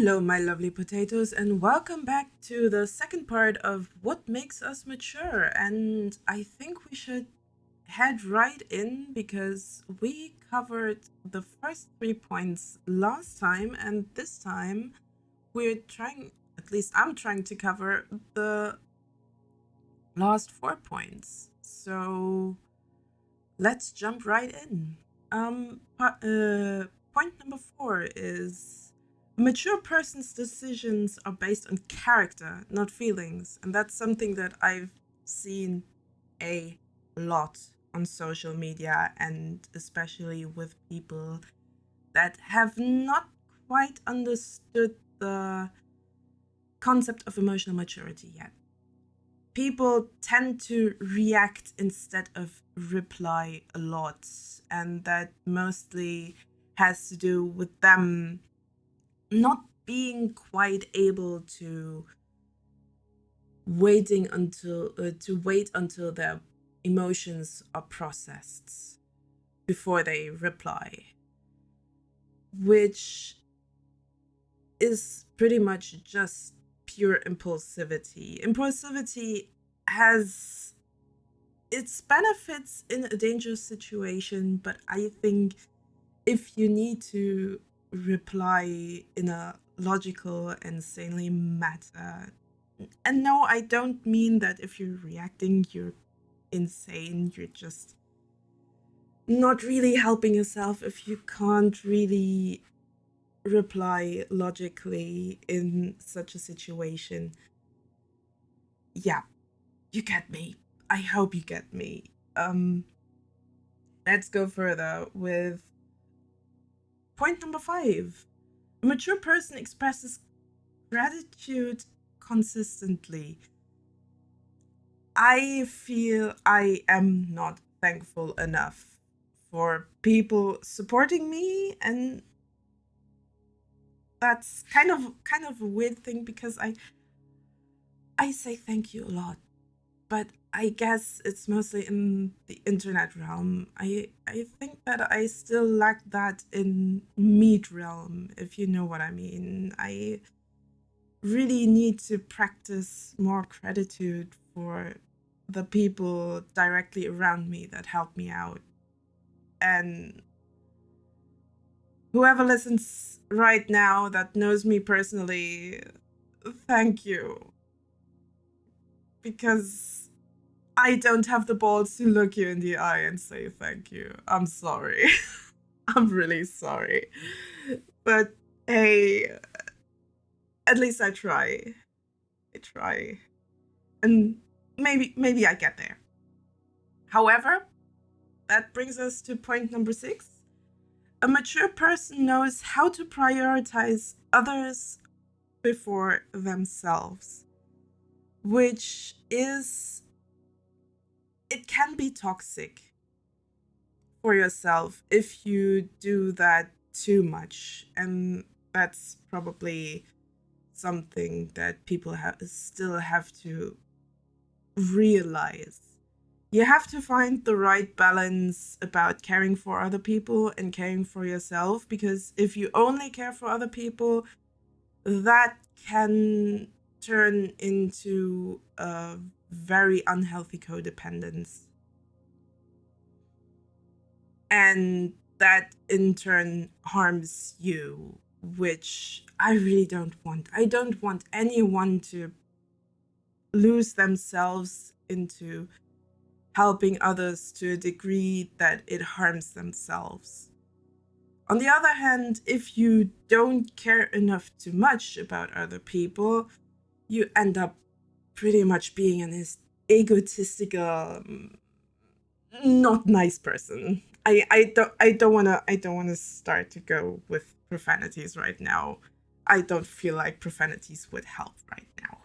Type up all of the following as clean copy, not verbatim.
Hello, my lovely potatoes, and welcome back to the second part of What Makes Us Mature. And I think we should head right in because we covered the first 3 points last time, and this time we're trying, at least I'm trying to cover the last 4 points. So let's jump right in. Point number 4 is a mature person's decisions are based on character, not feelings. And that's something that I've seen a lot on social media, and especially with people that have not quite understood the concept of emotional maturity yet. People tend to react instead of reply a lot, and that mostly has to do with them not being quite able to wait until their emotions are processed before they reply, which is pretty much just pure impulsivity. Impulsivity has its benefits in a dangerous situation, but I think if you need to reply in a logical and sanely manner, and no, I don't mean that if you're reacting, you're insane, you're just not really helping yourself if you can't really reply logically in such a situation. Yeah, you get me. I hope you get me. Let's go further with point number 5. A mature person expresses gratitude consistently. I feel I am not thankful enough for people supporting me, and that's kind of a weird thing because I say thank you a lot, but I guess it's mostly in the internet realm. I think that I still lack that in meat realm, if you know what I mean. I really need to practice more gratitude for the people directly around me that help me out. And whoever listens right now that knows me personally, thank you. Because I don't have the balls to look you in the eye and say thank you. I'm sorry. I'm really sorry. But hey, at least I try. I try. And maybe I get there. However, that brings us to point number 6. A mature person knows how to prioritize others before themselves, which is, it can be toxic for yourself if you do that too much. And that's probably something that people still have to realize. You have to find the right balance about caring for other people and caring for yourself, because if you only care for other people, that can turn into a very unhealthy codependence. And that in turn harms you, which I really don't want. I don't want anyone to lose themselves into helping others to a degree that it harms themselves. On the other hand, if you don't care enough too much about other people, you end up pretty much being an egotistical, not nice person. I don't wanna start to go with profanities right now. I don't feel like profanities would help right now.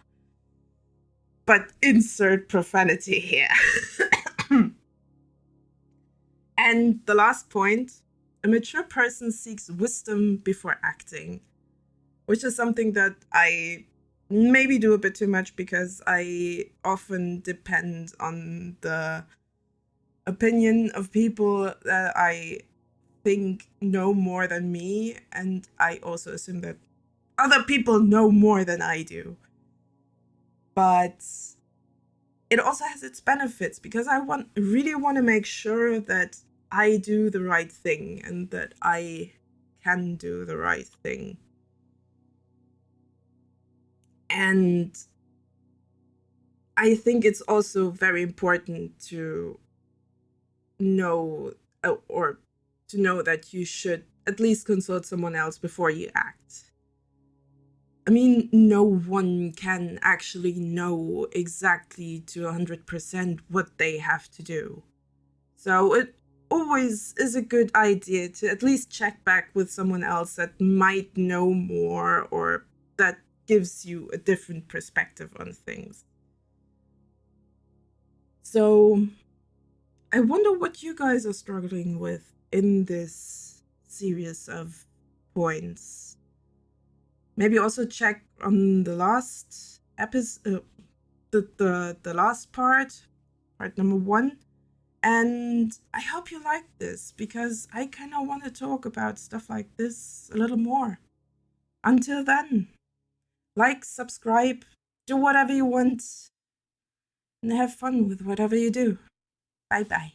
But insert profanity here. And the last point, a mature person seeks wisdom before acting, which is something that I maybe do a bit too much because I often depend on the opinion of people that I think know more than me. And I also assume that other people know more than I do. But it also has its benefits because I really want to make sure that I do the right thing and that I can do the right thing. And I think it's also very important to know or to know that you should at least consult someone else before you act. I mean, no one can actually know exactly to 100% what they have to do. So it always is a good idea to at least check back with someone else that might know more or that gives you a different perspective on things. So I wonder what you guys are struggling with in this series of points. Maybe also check on the last episode, the last part number 1. And I hope you like this because I kind of want to talk about stuff like this a little more. Until then, like, subscribe, do whatever you want, and have fun with whatever you do. Bye bye.